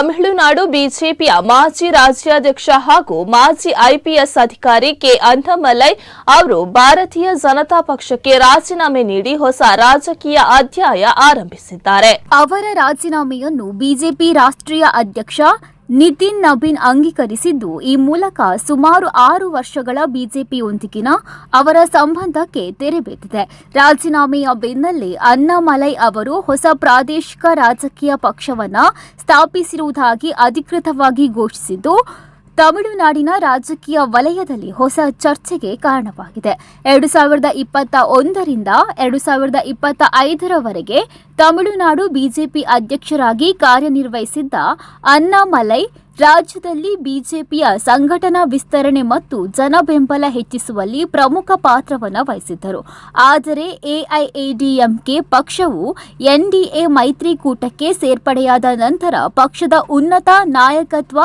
ತಮಿಳುನಾಡು ಬಿಜೆಪಿಯ ಮಾಜಿ ರಾಜ್ಯಾಧ್ಯಕ್ಷ ಹಾಗೂ ಮಾಜಿ ಐಪಿಎಸ್ ಅಧಿಕಾರಿ ಕೆ ಅಣ್ಣಾಮಲೈ ಅವರು ಭಾರತೀಯ ಜನತಾ ಪಕ್ಷಕ್ಕೆ ರಾಜೀನಾಮೆ ನೀಡಿ ಹೊಸ ರಾಜಕೀಯ ಅಧ್ಯಾಯ ಆರಂಭಿಸಿದ್ದಾರೆ. ಅವರ ರಾಜೀನಾಮೆಯನ್ನು ಬಿಜೆಪಿ ರಾಷ್ಟ್ರೀಯ ಅಧ್ಯಕ್ಷ ನಿತಿನ್ ನಬೀನ್ ಅಂಗೀಕರಿಸಿದ್ದು, ಈ ಮೂಲಕ ಸುಮಾರು 6 ವರ್ಷಗಳ ಬಿಜೆಪಿಯೊಂದಿಗಿನ ಅವರ ಸಂಬಂಧಕ್ಕೆ ತೆರೆಬಿದ್ದಿದೆ. ರಾಜೀನಾಮೆಯ ಬೆನ್ನಲ್ಲೇ ಅಣ್ಣಾಮಲೈ ಅವರು ಹೊಸ ಪ್ರಾದೇಶಿಕ ರಾಜಕೀಯ ಪಕ್ಷವನ್ನು ಸ್ಥಾಪಿಸಿರುವುದಾಗಿ ಅಧಿಕೃತವಾಗಿ ಘೋಷಿಸಿದ್ದು, ತಮಿಳುನಾಡಿನ ರಾಜಕೀಯ ವಲಯದಲ್ಲಿ ಹೊಸ ಚರ್ಚೆಗೆ ಕಾರಣವಾಗಿದೆ. 2021ರಿಂದ 2025ರವರೆಗೆ ತಮಿಳುನಾಡು ಬಿಜೆಪಿ ಅಧ್ಯಕ್ಷರಾಗಿ ಕಾರ್ಯನಿರ್ವಹಿಸಿದ್ದ ಅಣ್ಣಾಮಲೈ ರಾಜ್ಯದಲ್ಲಿ ಬಿಜೆಪಿಯ ಸಂಘಟನಾ ವಿಸ್ತರಣೆ ಮತ್ತು ಜನಬೆಂಬಲ ಹೆಚ್ಚಿಸುವಲ್ಲಿ ಪ್ರಮುಖ ಪಾತ್ರವನ್ನು ವಹಿಸಿದ್ದರು. ಆದರೆ ಎಐಎಡಿಎಂಕೆ ಪಕ್ಷವು ಎನ್ಡಿಎ ಮೈತ್ರಿಕೂಟಕ್ಕೆ ಸೇರ್ಪಡೆಯಾದ ನಂತರ ಪಕ್ಷದ ಉನ್ನತ ನಾಯಕತ್ವ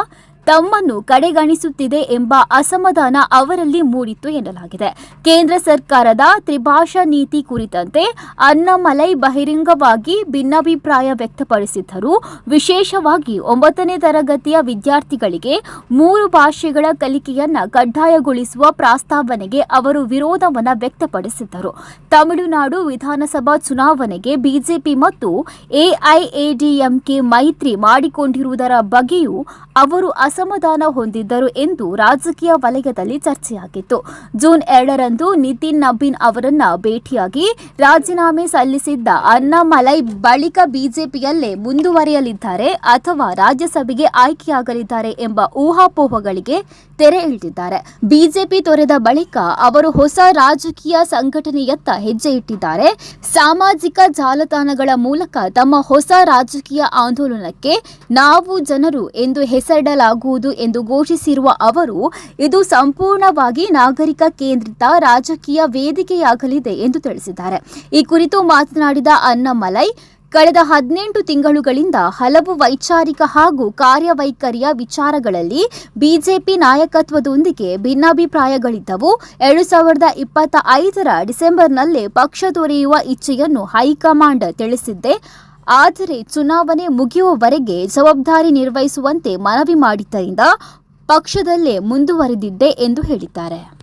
ತಮ್ಮನ್ನು ಕಡೆಗಣಿಸುತ್ತಿದೆ ಎಂಬ ಅಸಮಾಧಾನ ಅವರಲ್ಲಿ ಮೂಡಿತ್ತು ಎನ್ನಲಾಗಿದೆ. ಕೇಂದ್ರ ಸರ್ಕಾರದ ತ್ರಿಭಾಷಾ ನೀತಿ ಕುರಿತಂತೆ ಅಣ್ಣಾಮಲೈ ಬಹಿರಂಗವಾಗಿ ಭಿನ್ನಾಭಿಪ್ರಾಯ ವ್ಯಕ್ತಪಡಿಸಿದ್ದರು. ವಿಶೇಷವಾಗಿ 9ನೇ ತರಗತಿಯ ವಿದ್ಯಾರ್ಥಿಗಳಿಗೆ 3 ಭಾಷೆಗಳ ಕಲಿಕೆಯನ್ನು ಕಡ್ಡಾಯಗೊಳಿಸುವ ಪ್ರಸ್ತಾವನೆಗೆ ಅವರು ವಿರೋಧವನ್ನು ವ್ಯಕ್ತಪಡಿಸಿದ್ದರು. ತಮಿಳುನಾಡು ವಿಧಾನಸಭಾ ಚುನಾವಣೆಗೆ ಬಿಜೆಪಿ ಮತ್ತು ಎಐಎಡಿಎಂಕೆ ಮೈತ್ರಿ ಮಾಡಿಕೊಂಡಿರುವುದರ ಬಗ್ಗೆಯೂ ಅವರು ಅಸಮಾಧಾನ ಹೊಂದಿದ್ದರು ಎಂದು ರಾಜಕೀಯ ವಲಯದಲ್ಲಿ ಚರ್ಚೆಯಾಗಿತ್ತು. ಜೂನ್ 2ರಂದು ನಿತಿನ್ ನಬೀನ್ ಅವರನ್ನ ಭೇಟಿಯಾಗಿ ರಾಜೀನಾಮೆ ಸಲ್ಲಿಸಿದ್ದ ಅಣ್ಣಾಮಲೈ ಬಳಿಕ ಬಿಜೆಪಿಯಲ್ಲೇ ಮುಂದುವರಿಯಲಿದ್ದಾರೆ ಅಥವಾ ರಾಜ್ಯಸಭೆಗೆ ಆಯ್ಕೆಯಾಗಲಿದ್ದಾರೆ ಎಂಬ ಊಹಾಪೋಹಗಳಿಗೆ ತೆರೆ ಎಳೆದಿದ್ದಾರೆ. ಬಿಜೆಪಿ ತೊರೆದ ಬಳಿಕ ಅವರು ಹೊಸ ರಾಜಕೀಯ ಸಂಘಟನೆಯತ್ತ ಹೆಜ್ಜೆ ಇಟ್ಟಿದ್ದಾರೆ. ಸಾಮಾಜಿಕ ಜಾಲತಾಣಗಳ ಮೂಲಕ ತಮ್ಮ ಹೊಸ ರಾಜಕೀಯ ಆಂದೋಲನಕ್ಕೆ ನಾವು ಜನರು ಎಂದು ಹೆಸರಿಡಲಾಗುವುದು ಎಂದು ಘೋಷಿಸಿರುವ ಅವರು, ಇದು ಸಂಪೂರ್ಣವಾಗಿ ನಾಗರಿಕ ಕೇಂದ್ರಿತ ರಾಜಕೀಯ ವೇದಿಕೆಯಾಗಲಿದೆ ಎಂದು ತಿಳಿಸಿದ್ದಾರೆ. ಈ ಕುರಿತು ಮಾತನಾಡಿದ ಅಣ್ಣಾಮಲೈ, ಕಳೆದ 18 ತಿಂಗಳುಗಳಿಂದ ಹಲವು ವೈಚಾರಿಕ ಹಾಗೂ ಕಾರ್ಯವೈಖರಿಯ ವಿಚಾರಗಳಲ್ಲಿ ಬಿಜೆಪಿ ನಾಯಕತ್ವದೊಂದಿಗೆ ಭಿನ್ನಾಭಿಪ್ರಾಯಗಳಿದ್ದವು. 2025ರ ಡಿಸೆಂಬರ್ನಲ್ಲೇ ಪಕ್ಷ ತೊರೆಯುವ ಇಚ್ಛೆಯನ್ನು ಹೈಕಮಾಂಡ್ ತಿಳಿಸಿದ್ದೆ. ಆದರೆ ಚುನಾವಣೆ ಮುಗಿಯುವವರೆಗೆ ಜವಾಬ್ದಾರಿ ನಿರ್ವಹಿಸುವಂತೆ ಮನವಿ ಮಾಡಿದ್ದರಿಂದ ಪಕ್ಷದಲ್ಲೇ ಮುಂದುವರೆದಿದ್ದೆ ಎಂದು ಹೇಳಿದ್ದಾರೆ.